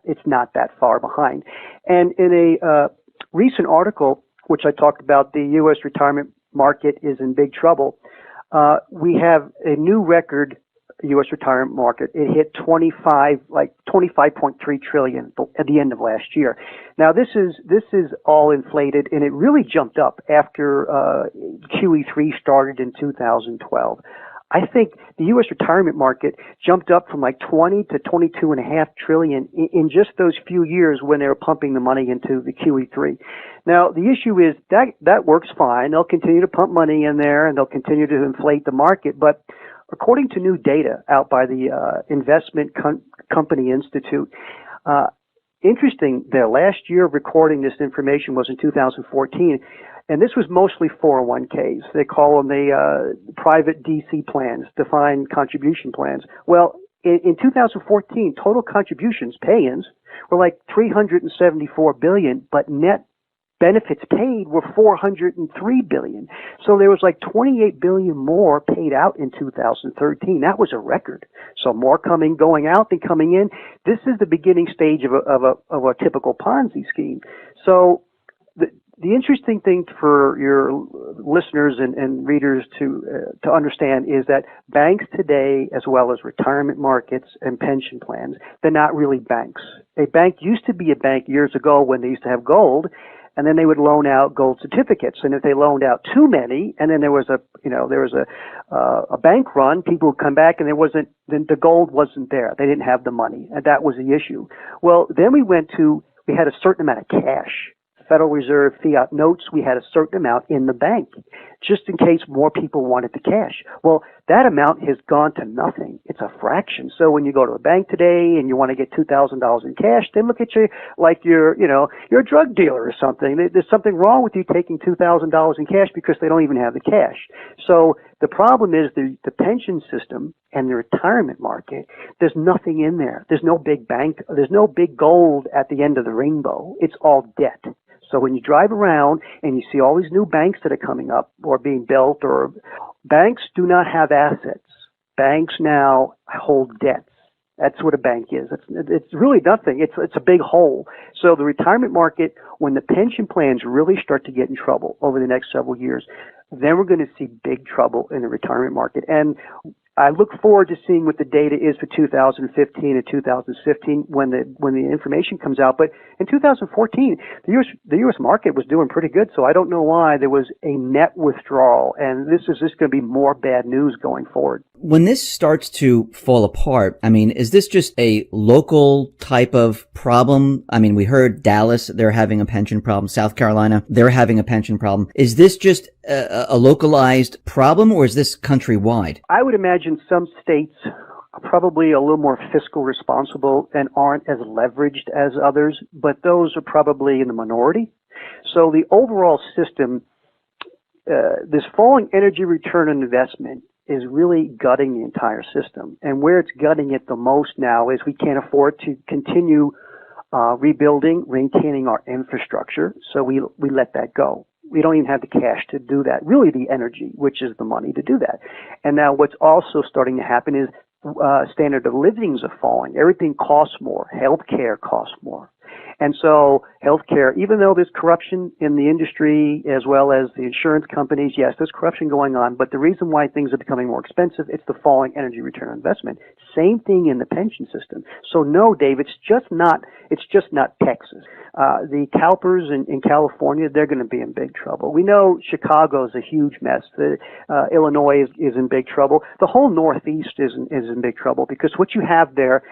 It's not that far behind. And in a recent article, which I talked about, the U.S. retirement market is in big trouble. We have a new record U.S. retirement market. It hit 25.3 trillion at the end of last year. Now this is all inflated, and it really jumped up after QE3 started in 2012. I think the U.S. retirement market jumped up from like 20 to 22.5 trillion in just those few years when they were pumping the money into the QE3. Now, the issue is that works fine. They'll continue to pump money in there, and they'll continue to inflate the market. But according to new data out by the Investment Company Institute, interesting, their last year of recording this information was in 2014. And this was mostly 401ks. They call them the private DC plans, defined contribution plans. Well, in 2014, total contributions, pay-ins, were like 374 billion, but net benefits paid were 403 billion. So there was like 28 billion more paid out in 2013. That was a record. So more going out than coming in. This is the beginning stage of a typical Ponzi scheme. So the interesting thing for your listeners and readers to understand is that banks today, as well as retirement markets and pension plans, they're not really banks. A bank used to be a bank years ago when they used to have gold, and then they would loan out gold certificates. And if they loaned out too many, and then there was a bank run, people would come back and the gold wasn't there. They didn't have the money, and that was the issue. Well, then we had a certain amount of cash. Federal Reserve fiat notes, we had a certain amount in the bank, just in case more people wanted the cash. Well, that amount has gone to nothing. It's a fraction. So when you go to a bank today and you want to get $2,000 in cash, they look at you like you're a drug dealer or something. There's something wrong with you taking $2,000 in cash because they don't even have the cash. So the problem is the pension system and the retirement market, there's nothing in there. There's no big bank. There's no big gold at the end of the rainbow. It's all debt. So when you drive around and you see all these new banks that are coming up or being built, or banks do not have assets. Banks now hold debts. That's what a bank is. It's really nothing. It's a big hole. So the retirement market, when the pension plans really start to get in trouble over the next several years, then we're going to see big trouble in the retirement market. And I look forward to seeing what the data is for 2015 and 2015 when the information comes out. But in 2014, the U.S. market was doing pretty good, so I don't know why there was a net withdrawal. And this is just going to be more bad news going forward. When this starts to fall apart, I mean, is this just a local type of problem? I mean, we heard Dallas, they're having a pension problem. South Carolina, they're having a pension problem. Is this just a localized problem, or is this countrywide? I would imagine some states are probably a little more fiscal responsible and aren't as leveraged as others, but those are probably in the minority. So the overall system, this falling energy return on investment is really gutting the entire system. And where it's gutting it the most now is we can't afford to continue rebuilding, maintaining our infrastructure, so we let that go. We don't even have the cash to do that. Really the energy, which is the money to do that. And now what's also starting to happen is standard of livings are falling. Everything costs more. Healthcare costs more. And so healthcare, even though there's corruption in the industry as well as the insurance companies, yes, there's corruption going on, but the reason why things are becoming more expensive, it's the falling energy return on investment. Same thing in the pension system. So no, Dave, it's just not Texas. The CalPERS in California, they're going to be in big trouble. We know Chicago's a huge mess. Illinois is in big trouble. The whole Northeast is in big trouble because what you have there,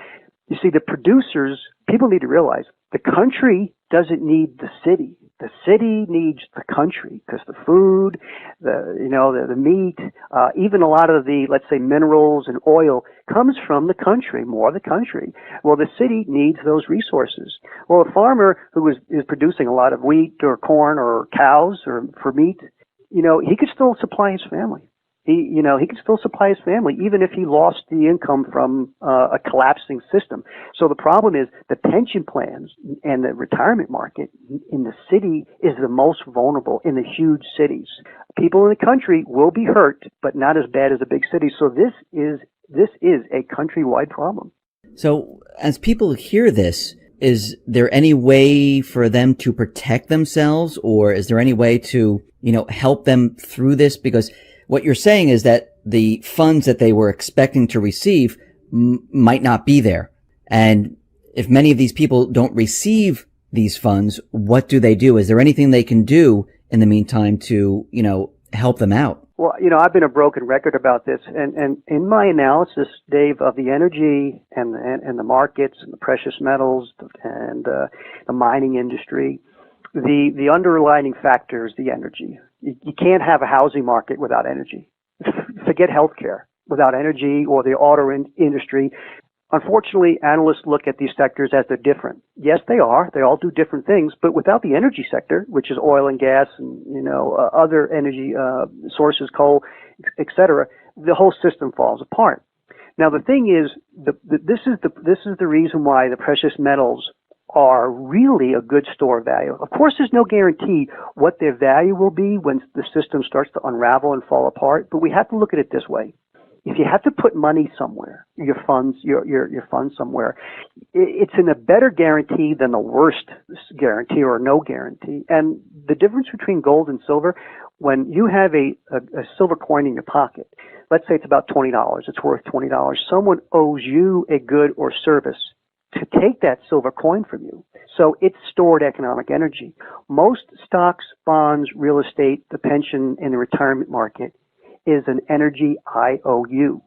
you see, the producers, people need to realize the country doesn't need the city. The city needs the country because the food, the meat, even a lot of the, let's say, minerals and oil comes from the country, more the country. Well, the city needs those resources. Well, a farmer who is producing a lot of wheat or corn or cows or for meat, he could still supply his family. He could still supply his family even if he lost the income from a collapsing system. So the problem is the pension plans and the retirement market in the city is the most vulnerable in the huge cities. People in the country will be hurt, but not as bad as a big city. So this is a countrywide problem. So as people hear this, is there any way for them to protect themselves, or is there any way to, help them through this? Because what you're saying is that the funds that they were expecting to receive might not be there. And if many of these people don't receive these funds, what do they do? Is there anything they can do in the meantime to, help them out? Well, I've been a broken record about this, and in my analysis, Dave, of the energy and the markets and the precious metals and the mining industry, the underlying factor is the energy. You can't have a housing market without energy. Forget healthcare without energy, or the auto industry. Unfortunately, analysts look at these sectors as they're different. Yes, they are. They all do different things. But without the energy sector, which is oil and gas and other energy sources, coal, etc., the whole system falls apart. Now, the thing is, this is the reason why the precious metals are really a good store of value. Of course, there's no guarantee what their value will be when the system starts to unravel and fall apart. But we have to look at it this way. If you have to put money somewhere, your funds somewhere, it's in a better guarantee than the worst guarantee or no guarantee. And the difference between gold and silver, when you have a silver coin in your pocket, let's say it's about $20, it's worth $20. Someone owes you a good or service to take that silver coin from you. So it's stored economic energy. Most stocks, bonds, real estate, the pension, and the retirement market is an energy IOU.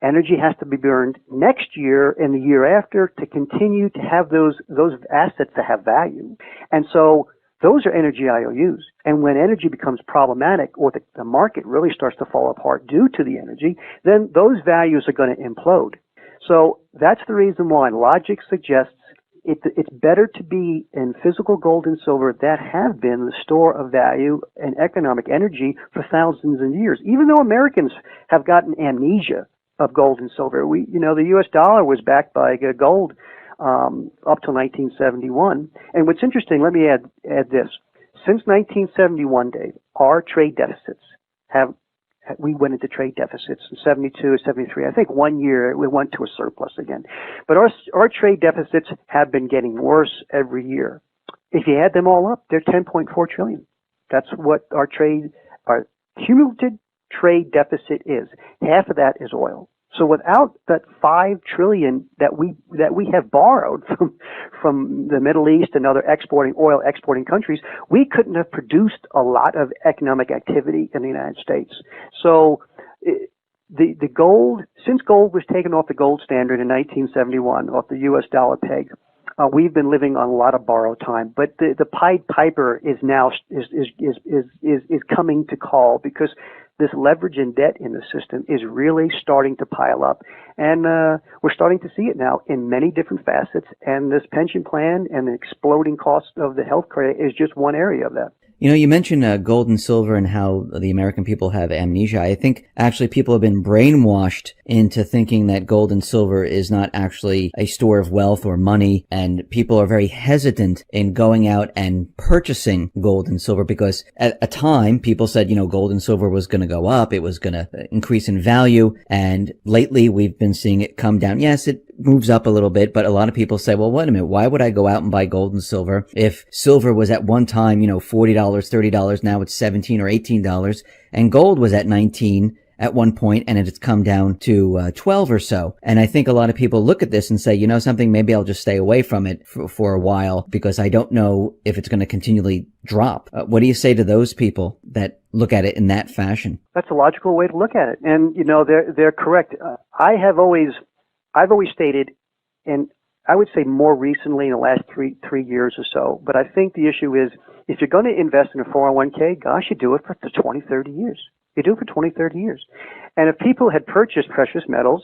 Energy has to be burned next year and the year after to continue to have those assets to have value. And so those are energy IOUs. And when energy becomes problematic, or the market really starts to fall apart due to the energy, then those values are going to implode. So that's the reason why logic suggests it's better to be in physical gold and silver that have been the store of value and economic energy for thousands of years. Even though Americans have gotten amnesia of gold and silver, the U.S. dollar was backed by gold up to 1971. And what's interesting, let me add this: since 1971, Dave, our trade deficits we went into trade deficits in 72, 73. I think one year we went to a surplus again. But our trade deficits have been getting worse every year. If you add them all up, they're $10.4 trillion. That's what our cumulative trade deficit is. Half of that is oil. So without that $5 trillion that we have borrowed from the Middle East and other oil exporting countries, we couldn't have produced a lot of economic activity in the United States. So the gold, since gold was taken off the gold standard in 1971, off the U.S. dollar peg, we've been living on a lot of borrowed time. But the Pied Piper is now is coming to call, because this leverage and debt in the system is really starting to pile up. And we're starting to see it now in many different facets. And this pension plan and the exploding cost of the health care is just one area of that. You mentioned gold and silver and how the American people have amnesia. I think actually people have been brainwashed into thinking that gold and silver is not actually a store of wealth or money, and people are very hesitant in going out and purchasing gold and silver, because at a time people said, gold and silver was going to go up, it was going to increase in value, and lately we've been seeing it come down. Yes, it moves up a little bit, but a lot of people say, well, wait a minute, why would I go out and buy gold and silver if silver was at one time, $40, $30, now it's $17 or $18, and gold was at 19 at one point, and it's come down to 12 or so. And I think a lot of people look at this and say, something, maybe I'll just stay away from it for a while, because I don't know if it's going to continually drop. What do you say to those people that look at it in that fashion? That's a logical way to look at it. And, they're correct. I've always stated, and I would say more recently in the last three years or so, but I think the issue is, if you're going to invest in a 401k, gosh, you do it for 20, 30 years. You do it for 20, 30 years. And if people had purchased precious metals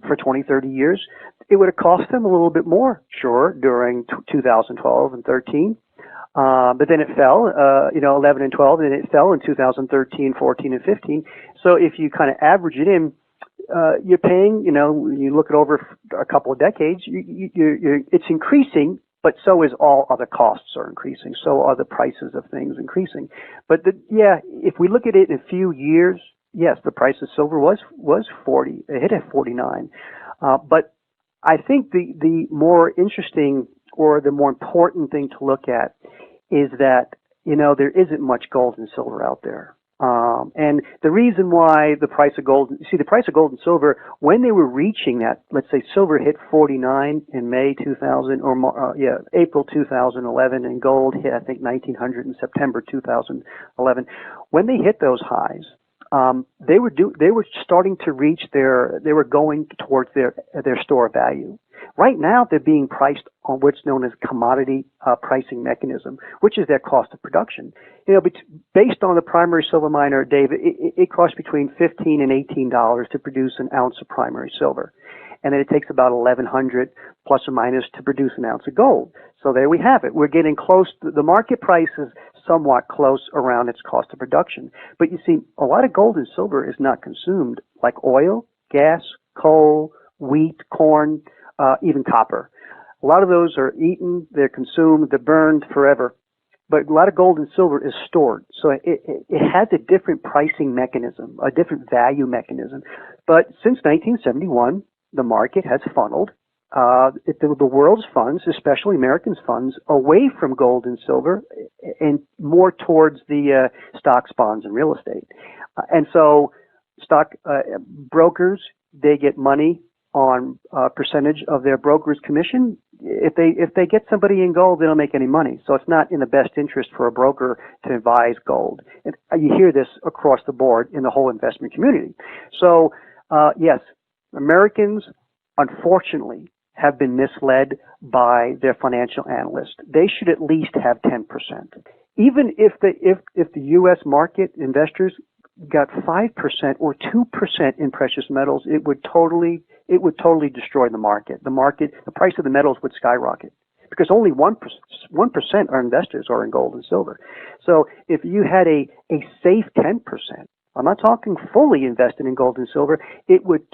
for 20, 30 years, it would have cost them a little bit more, sure, during 2012 and 13. But then it fell, 11 and 12, and it fell in 2013, 14, and 15. So if you kind of average it in, you're paying, you look at over a couple of decades, it's increasing, but so is all other costs are increasing. So are the prices of things increasing. But if we look at it in a few years, yes, the price of silver was 40. It hit at 49. But I think the more interesting or the more important thing to look at is that, there isn't much gold and silver out there. And the reason why the price of gold and silver, when they were reaching that, let's say silver hit 49 in May 2000 or April 2011, and gold hit I think 1900 in September 2011. When they hit those highs, they were starting to reach they were going towards their store of value. Right now, they're being priced on what's known as commodity pricing mechanism, which is their cost of production. Based on the primary silver miner, Dave, it costs between $15 and $18 to produce an ounce of primary silver, and then it takes about $1,100 plus or minus to produce an ounce of gold. So there we have it. We're getting close. The market price is somewhat close around its cost of production. But you see, a lot of gold and silver is not consumed like oil, gas, coal, wheat, corn, even copper. A lot of those are eaten, they're consumed, they're burned forever. But a lot of gold and silver is stored. So it has a different pricing mechanism, a different value mechanism. But since 1971, the market has funneled the world's funds, especially Americans' funds, away from gold and silver and more towards the stocks, bonds, and real estate. And so stock brokers, they get money on a percentage of their broker's commission. If they get somebody in gold, they don't make any money. So it's not in the best interest for a broker to advise gold. And you hear this across the board in the whole investment community. So yes, Americans, unfortunately, have been misled by their financial analysts. They should at least have 10%. Even if the U.S. market investors got 5% or 2% in precious metals, it would totally destroy the market. The price of the metals would skyrocket because only 1% are investors are in gold and silver. So if you had a safe 10%, I'm not talking fully invested in gold and silver, it would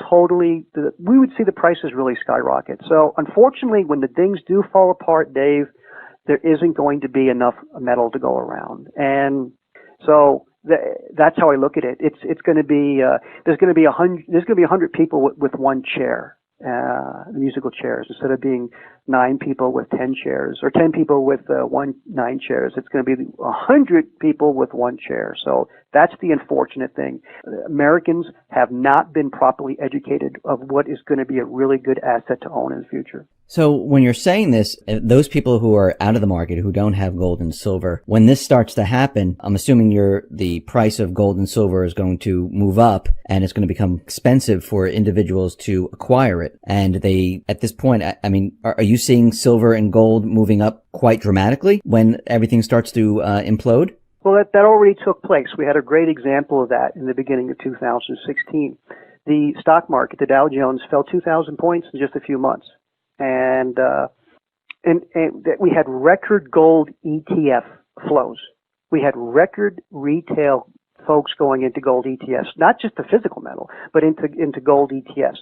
we would see the prices really skyrocket. So unfortunately, when the things do fall apart, Dave, there isn't going to be enough metal to go around. And so that's how I look at it. It's going to be there's going to be 100 people with one chair, musical chairs, instead of being 9 people with 10 chairs or 10 people with 9 chairs. It's going to be 100 people with one chair. So that's the unfortunate thing. Americans have not been properly educated of what is going to be a really good asset to own in the future. So when you're saying this, those people who are out of the market, who don't have gold and silver, when this starts to happen, I'm assuming the price of gold and silver is going to move up and it's going to become expensive for individuals to acquire it. And they, at this point, I mean, are you seeing silver and gold moving up quite dramatically when everything starts to implode? Well, that already took place. We had a great example of that in the beginning of 2016. The stock market, the Dow Jones, fell 2,000 points in just a few months. And we had record gold ETF flows. We had record retail folks going into gold ETFs, not just the physical metal, but into gold ETFs.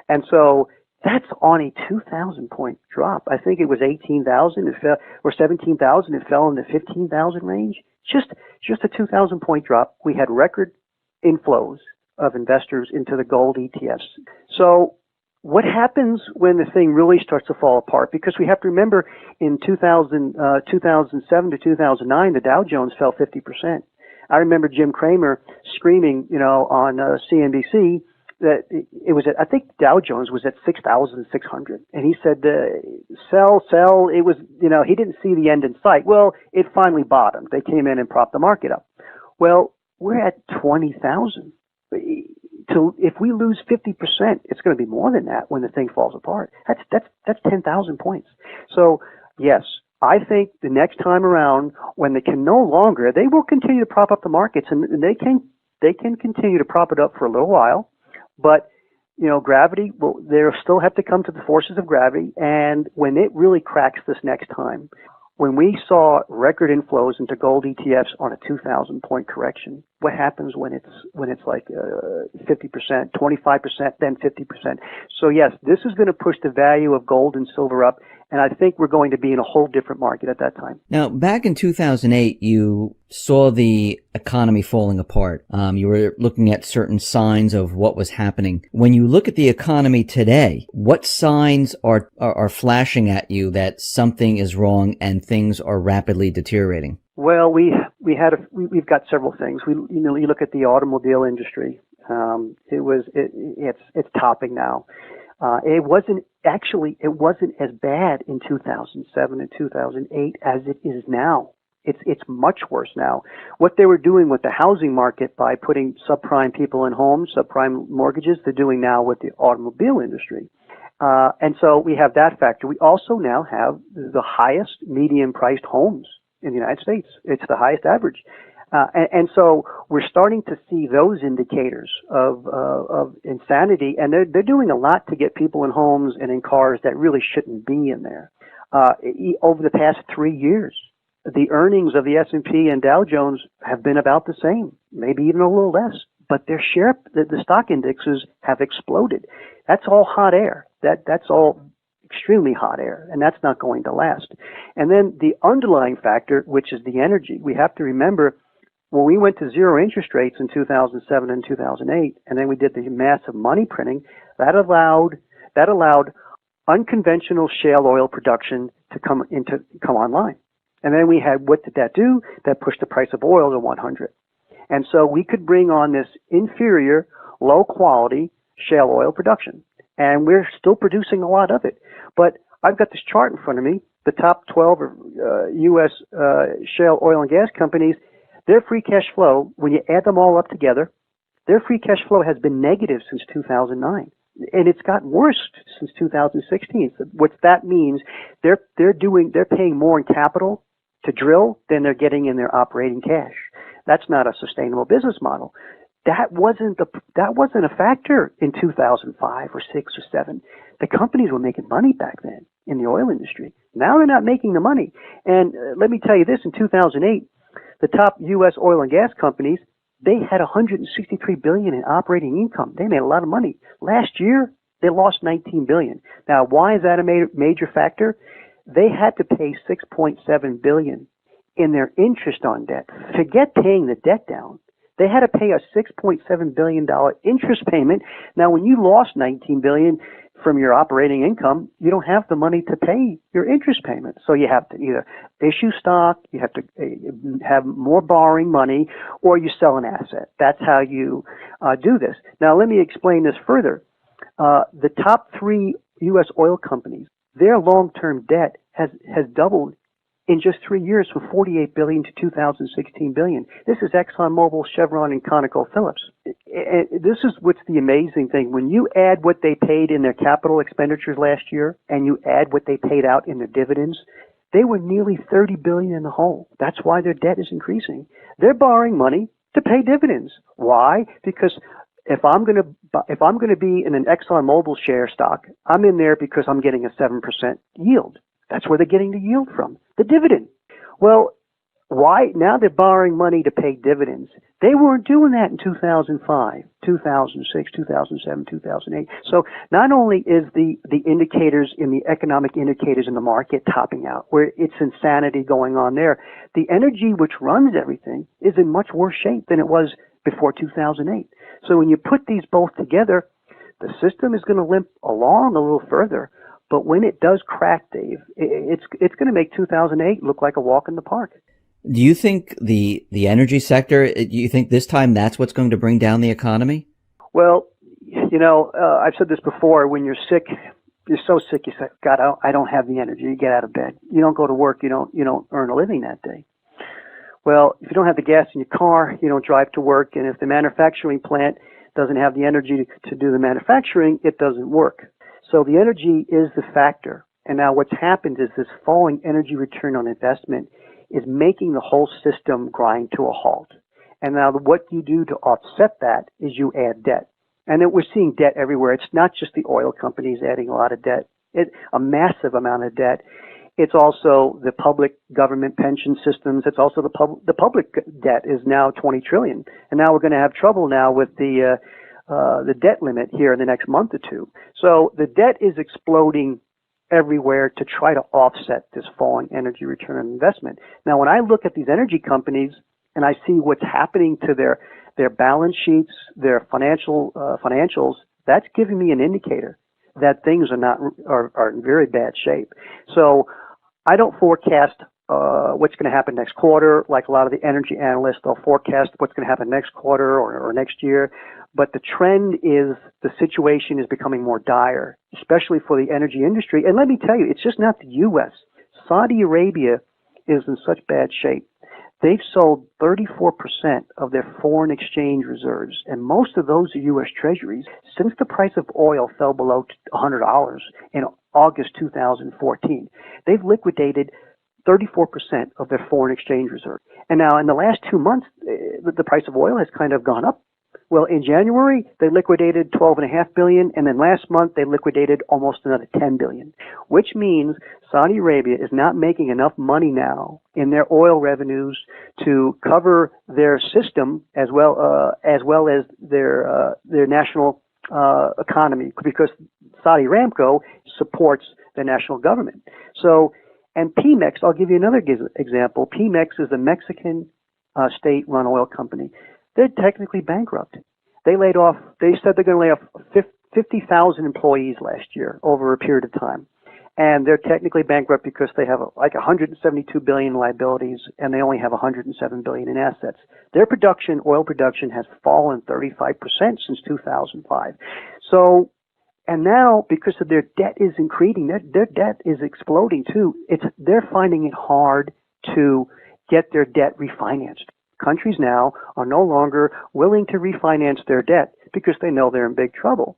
And so that's on a 2,000 point drop. I think it was 18,000, it fell, or 17,000, it fell in the 15,000 range. Just a 2,000 point drop. We had record inflows of investors into the gold ETFs. So what happens when the thing really starts to fall apart? Because we have to remember in 2007 to 2009, the Dow Jones fell 50%. I remember Jim Cramer screaming, on CNBC that it was I think Dow Jones was at 6,600. And he said, sell. It was, he didn't see the end in sight. Well, it finally bottomed. They came in and propped the market up. Well, we're at 20,000. If we lose 50%, it's going to be more than that when the thing falls apart. That's 10,000 points. So yes, I think the next time around, when they can no longer, they will continue to prop up the markets, and they can continue to prop it up for a little while. But gravity they'll still have to come to the forces of gravity. And when it really cracks this next time, when we saw record inflows into gold ETFs on a 2,000 point correction, what happens when it's like 50%, 25%, then 50%. So yes, this is going to push the value of gold and silver up, and I think we're going to be in a whole different market at that time. Now, back in 2008, you saw the economy falling apart. You were looking at certain signs of what was happening. When you look at the economy today, what signs are flashing at you that something is wrong and things are rapidly deteriorating? Well, we've got several things. You look at the automobile industry. It's topping now. It wasn't as bad in 2007 and 2008 as it is now. It's much worse now. What they were doing with the housing market by putting subprime people in homes, subprime mortgages, they're doing now with the automobile industry. And so we have that factor. We also now have the highest median-priced homes in the United States. It's the highest average. And so we're starting to see those indicators of insanity, and they're doing a lot to get people in homes and in cars that really shouldn't be in there. Over the past 3 years, the earnings of the S&P and Dow Jones have been about the same, maybe even a little less, but their the stock indexes have exploded. That's all hot air. That's all extremely hot air, and that's not going to last. And then the underlying factor, which is the energy, we have to remember when we went to zero interest rates in 2007 and 2008, and then we did the massive money printing, that allowed unconventional shale oil production to come online. And then we had, what did that do? That pushed the price of oil to 100. And so we could bring on this inferior, low quality shale oil production. And we're still producing a lot of it. But I've got this chart in front of me, the top 12 U.S. Shale oil and gas companies. Their free cash flow, when you add them all up together, their free cash flow has been negative since 2009. And it's gotten worse since 2016. So what that means, they're paying more in capital to drill than they're getting in their operating cash. That's not a sustainable business model. That wasn't a factor in 2005 or 6 or 7. The companies were making money back then in the oil industry. Now they're not making the money. And let me tell you this, in 2008, the top U.S. oil and gas companies, they had $163 billion in operating income. They made a lot of money. Last year, they lost $19 billion. Now, why is that a major factor? They had to pay $6.7 billion in their interest on debt. Forget paying the debt down. They had to pay a $6.7 billion interest payment. Now, when you lost $19 billion from your operating income, you don't have the money to pay your interest payment. So you have to either issue stock, you have to have more borrowing money, or you sell an asset. That's how you do this. Now, let me explain this further. The top 3 U.S. oil companies, their long-term debt has doubled in just 3 years, from $48 billion to $2,016 billion. This is ExxonMobil, Chevron, and ConocoPhillips. This is what's the amazing thing. When you add what they paid in their capital expenditures last year, and you add what they paid out in their dividends, they were nearly $30 billion in the hole. That's why their debt is increasing. They're borrowing money to pay dividends. Why? Because if I'm going to be in an ExxonMobil share stock, I'm in there because I'm getting a 7% yield. That's where they're getting the yield from, the dividend. Well, why? Now they're borrowing money to pay dividends. They weren't doing that in 2005, 2006, 2007, 2008. So not only is the indicators in the economic indicators in the market topping out, where it's insanity going on there, the energy which runs everything is in much worse shape than it was before 2008. So when you put these both together, the system is going to limp along a little further. But when it does crack, Dave, it's going to make 2008 look like a walk in the park. Do you think the energy sector, do you think this time that's what's going to bring down the economy? Well, I've said this before. When you're sick, you're so sick, you say, God, I don't have the energy to get out of bed. You don't go to work. You don't earn a living that day. Well, if you don't have the gas in your car, you don't drive to work. And if the manufacturing plant doesn't have the energy to do the manufacturing, it doesn't work. So the energy is the factor. And now what's happened is this falling energy return on investment is making the whole system grind to a halt. And now what you do to offset that is you add debt. And then we're seeing debt everywhere. It's not just the oil companies adding a lot of debt. It's a massive amount of debt. It's also the public government pension systems. It's also the public debt is now 20 trillion, and now we're going to have trouble now with the debt limit here in the next month or two. So the debt is exploding everywhere to try to offset this falling energy return on investment. Now, when I look at these energy companies and I see what's happening to their balance sheets, their financials, that's giving me an indicator that things are in very bad shape. So I don't forecast what's going to happen next quarter. Like a lot of the energy analysts, they'll forecast what's going to happen next quarter or next year. But the trend is the situation is becoming more dire, especially for the energy industry. And let me tell you, it's just not the U.S. Saudi Arabia is in such bad shape. They've sold 34% of their foreign exchange reserves, and most of those are U.S. Treasuries. Since the price of oil fell below $100 in August 2014, they've liquidated 34% of their foreign exchange reserve. And now in the last 2 months, the price of oil has kind of gone up. Well, in January, they liquidated $12.5 billion, and then last month they liquidated almost another $10 billion, which means Saudi Arabia is not making enough money now in their oil revenues to cover their system as well as their national economy, because Saudi Aramco supports the national government. So, and Pemex, I'll give you another example. Pemex is a Mexican state-run oil company. They're technically bankrupt. They said they're going to lay off 50,000 employees last year over a period of time. And they're technically bankrupt because they have like 172 billion liabilities and they only have 107 billion in assets. Their oil production has fallen 35% since 2005. So, and now because of their debt is increasing, their debt is exploding too. They're finding it hard to get their debt refinanced. Countries now are no longer willing to refinance their debt because they know they're in big trouble.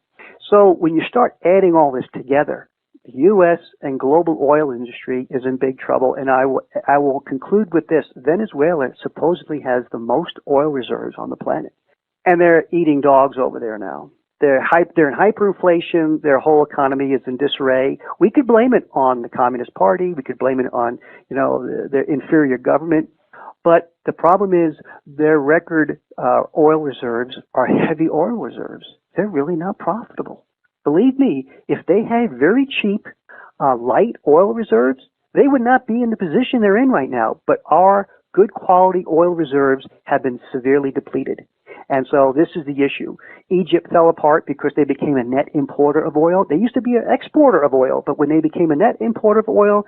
So when you start adding all this together, the U.S. and global oil industry is in big trouble. And I will conclude with this. Venezuela supposedly has the most oil reserves on the planet. And they're eating dogs over there now. They're in hyperinflation. Their whole economy is in disarray. We could blame it on the Communist Party. We could blame it on, their inferior government. But the problem is their record oil reserves are heavy oil reserves. They're really not profitable. Believe me, if they had very cheap, light oil reserves, they would not be in the position they're in right now. But our good quality oil reserves have been severely depleted. And so this is the issue. Egypt fell apart because they became a net importer of oil. They used to be an exporter of oil, but when they became a net importer of oil,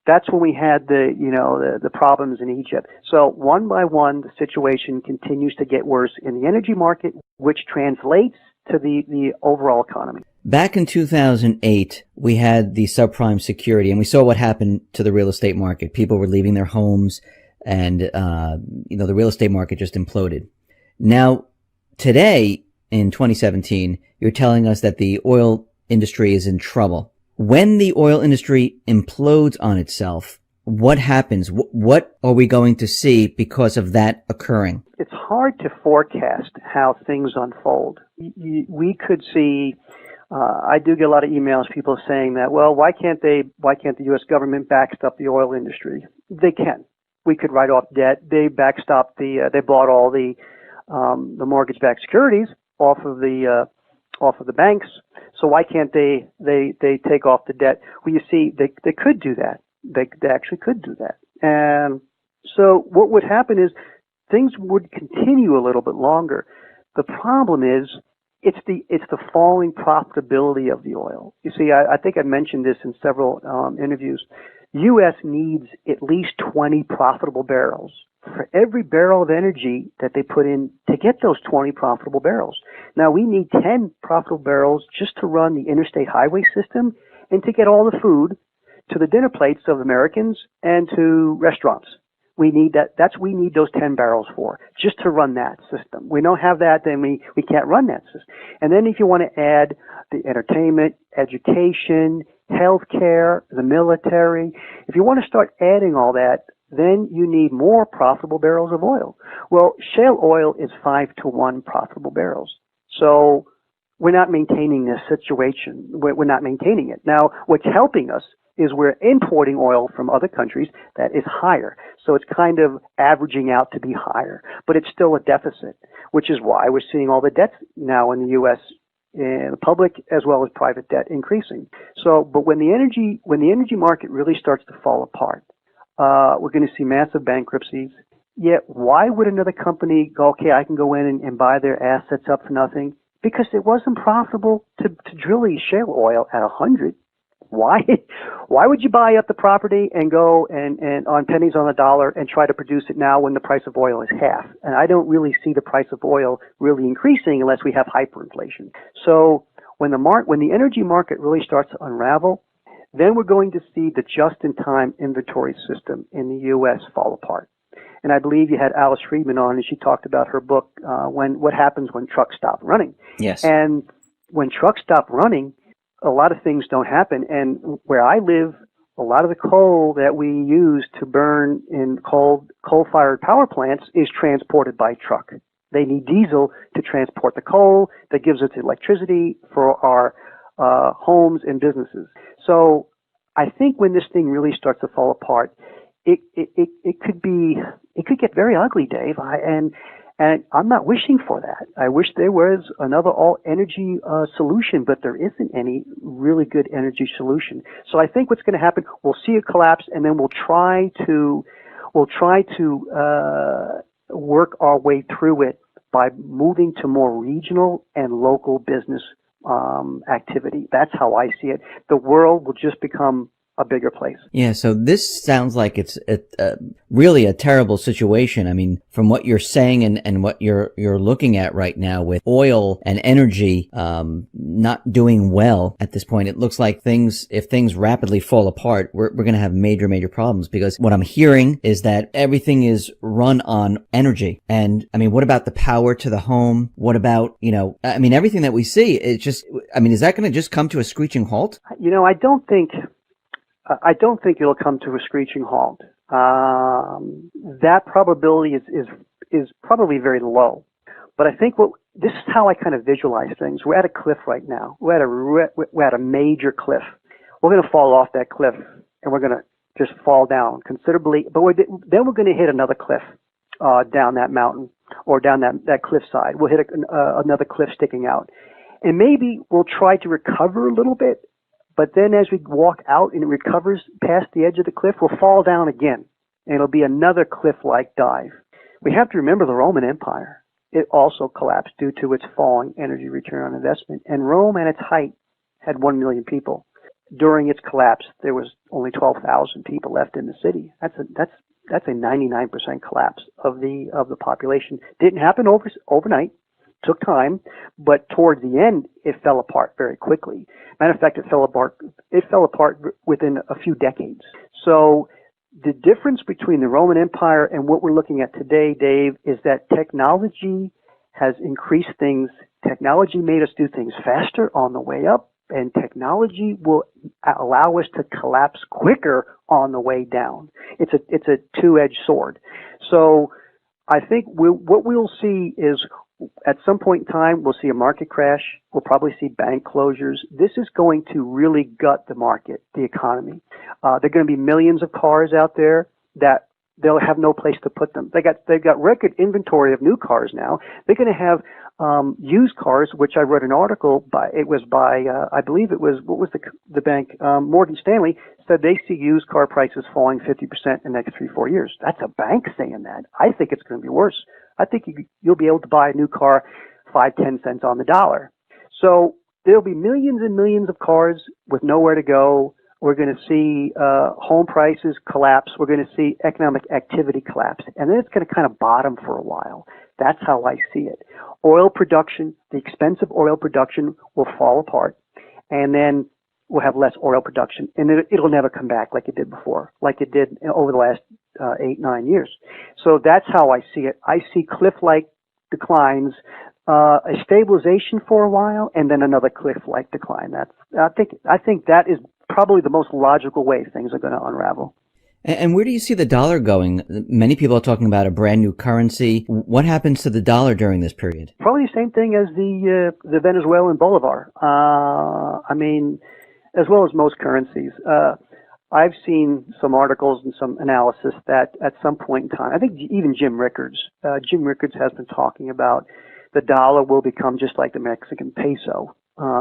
that's when we had the problems in Egypt. So one by one, the situation continues to get worse in the energy market, which translates to the overall economy. Back in 2008, we had the subprime security, and we saw what happened to the real estate market. People were leaving their homes, and the real estate market just imploded. Now, today in 2017, you're telling us that the oil industry is in trouble. When the oil industry implodes on itself, what happens? What are we going to see because of that occurring? It's hard to forecast how things unfold. We could see, I do get a lot of emails, people saying that, well, why can't the U.S. government backstop the oil industry? They can. We could write off debt. They backstop they bought all the mortgage-backed securities off of the banks. So why can't they take off the debt? Well, you see, they could do that. They actually could do that. And so what would happen is things would continue a little bit longer. The problem is it's the falling profitability of the oil. You see, I think I mentioned this in several interviews. U.S. needs at least 20 profitable barrels for every barrel of energy that they put in to get those 20 profitable barrels. Now, we need 10 profitable barrels just to run the interstate highway system and to get all the food to the dinner plates of Americans and to restaurants. We need that. We need those 10 barrels for just to run that system. We don't have that, then we can't run that system. And then if you want to add the entertainment, education, healthcare, the military, if you want to start adding all that, then you need more profitable barrels of oil. Well, shale oil is 5-to-1 profitable barrels. So we're not maintaining this situation. We're not maintaining it. Now, what's helping us is we're importing oil from other countries that is higher. So it's kind of averaging out to be higher, but it's still a deficit, which is why we're seeing all the debts now in the U.S., in the public as well as private debt increasing. So, but when the energy market really starts to fall apart, we're going to see massive bankruptcies. Yet, why would another company go, okay, I can go in and buy their assets up for nothing? Because it wasn't profitable to drill these shale oil at 100. Why would you buy up the property and go and on pennies on the dollar and try to produce it now when the price of oil is half? And I don't really see the price of oil really increasing unless we have hyperinflation. So when the energy market really starts to unravel, then we're going to see the just-in-time inventory system in the U.S. fall apart. And I believe you had Alice Friedman on, and she talked about her book, what happens when trucks stop running. Yes. And when trucks stop running, a lot of things don't happen. And where I live, a lot of the coal that we use to burn in coal-fired power plants is transported by truck. They need diesel to transport the coal that gives us electricity for our homes and businesses. So I think when this thing really starts to fall apart, it could get very ugly, Dave. And I'm not wishing for that. I wish there was another all-energy solution, but there isn't any really good energy solution. So I think what's going to happen, we'll see a collapse, and then we'll try to work our way through it by moving to more regional and local business activity. That's how I see it. The world will just become a bigger place. Yeah, so this sounds like it's really a terrible situation. I mean, from what you're saying and what you're looking at right now with oil and energy not doing well at this point, it looks like if things rapidly fall apart, we're going to have major problems, because what I'm hearing is that everything is run on energy. And I mean, what about the power to the home? What about, everything that we see, is that going to just come to a screeching halt? I don't think it'll come to a screeching halt. That probability is probably very low. But I think this is how I kind of visualize things. We're at a cliff right now. We're at a major cliff. We're going to fall off that cliff, and we're going to just fall down considerably. But then we're going to hit another cliff down that mountain or down that cliffside. We'll hit another cliff sticking out. And maybe we'll try to recover a little bit. But then as we walk out and it recovers past the edge of the cliff, we'll fall down again. And it'll be another cliff-like dive. We have to remember the Roman Empire. It also collapsed due to its falling energy return on investment. And Rome at its height had 1 million people. During its collapse, there was only 12,000 people left in the city. That's a 99% collapse of the population. Didn't happen overnight. Took time, but towards the end, it fell apart very quickly. Matter of fact, it fell apart within a few decades. So the difference between the Roman Empire and what we're looking at today, Dave, is that technology has increased things. Technology made us do things faster on the way up, and technology will allow us to collapse quicker on the way down. It's a two-edged sword. So I think what we'll see is, at some point in time, we'll see a market crash. We'll probably see bank closures. This is going to really gut the market, the economy. There are going to be millions of cars out there that they'll have no place to put them. They've got record inventory of new cars now. They're going to have used cars, which I read an article by I believe it was, what was the bank? Morgan Stanley said they see used car prices falling 50% in the next 3-4 years. That's a bank saying that. I think it's going to be worse. I think you'll be able to buy a new car 5-10 cents on the dollar. So there'll be millions and millions of cars with nowhere to go. We're going to see home prices collapse. We're going to see economic activity collapse. And then it's going to kind of bottom for a while. That's how I see it. Oil production, the expensive oil production will fall apart. And then we'll have less oil production. And it'll never come back like it did before, like it did over the last 8-9 years. So that's how I see it. I see cliff-like declines, a stabilization for a while, and then another cliff-like decline. I think that is probably the most logical way things are going to unravel. And where do you see the dollar going? Many people are talking about a brand new currency. What happens to the dollar during this period? Probably the same thing as the Venezuelan bolivar. As well as most currencies. I've seen some articles and some analysis that at some point in time, I think even Jim Rickards has been talking about the dollar will become just like the Mexican peso.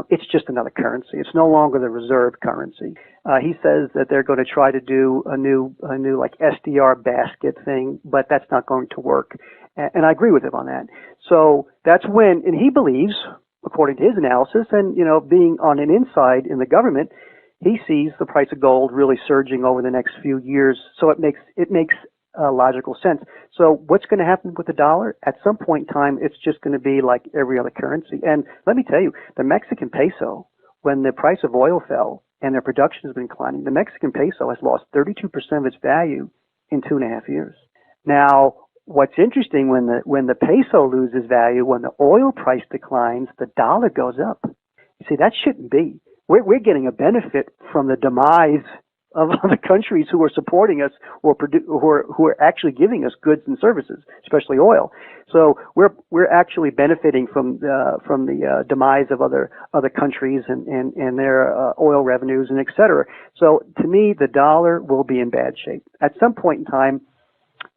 It's just another currency. It's no longer the reserve currency. He says that they're going to try to do a new like SDR basket thing, but that's not going to work. And I agree with him on that. So that's when, and he believes, according to his analysis, and being on an inside in the government, he sees the price of gold really surging over the next few years. So it makes logical sense. So what's going to happen with the dollar? At some point in time, it's just going to be like every other currency. And let me tell you, the Mexican peso, when the price of oil fell and their production has been declining, the Mexican peso has lost 32% of its value in 2.5 years. Now, what's interesting, when the peso loses value, when the oil price declines, the dollar goes up. You see, that shouldn't be. We're getting a benefit from the demise of other countries who are supporting us, who are actually giving us goods and services, especially oil. So we're actually benefiting from the demise of other countries and their oil revenues and et cetera. So to me, the dollar will be in bad shape. At some point in time,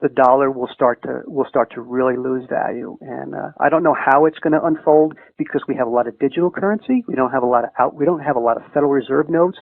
the dollar will start to really lose value, and I don't know how it's going to unfold, because we have a lot of digital currency. We don't have a lot of Federal Reserve notes.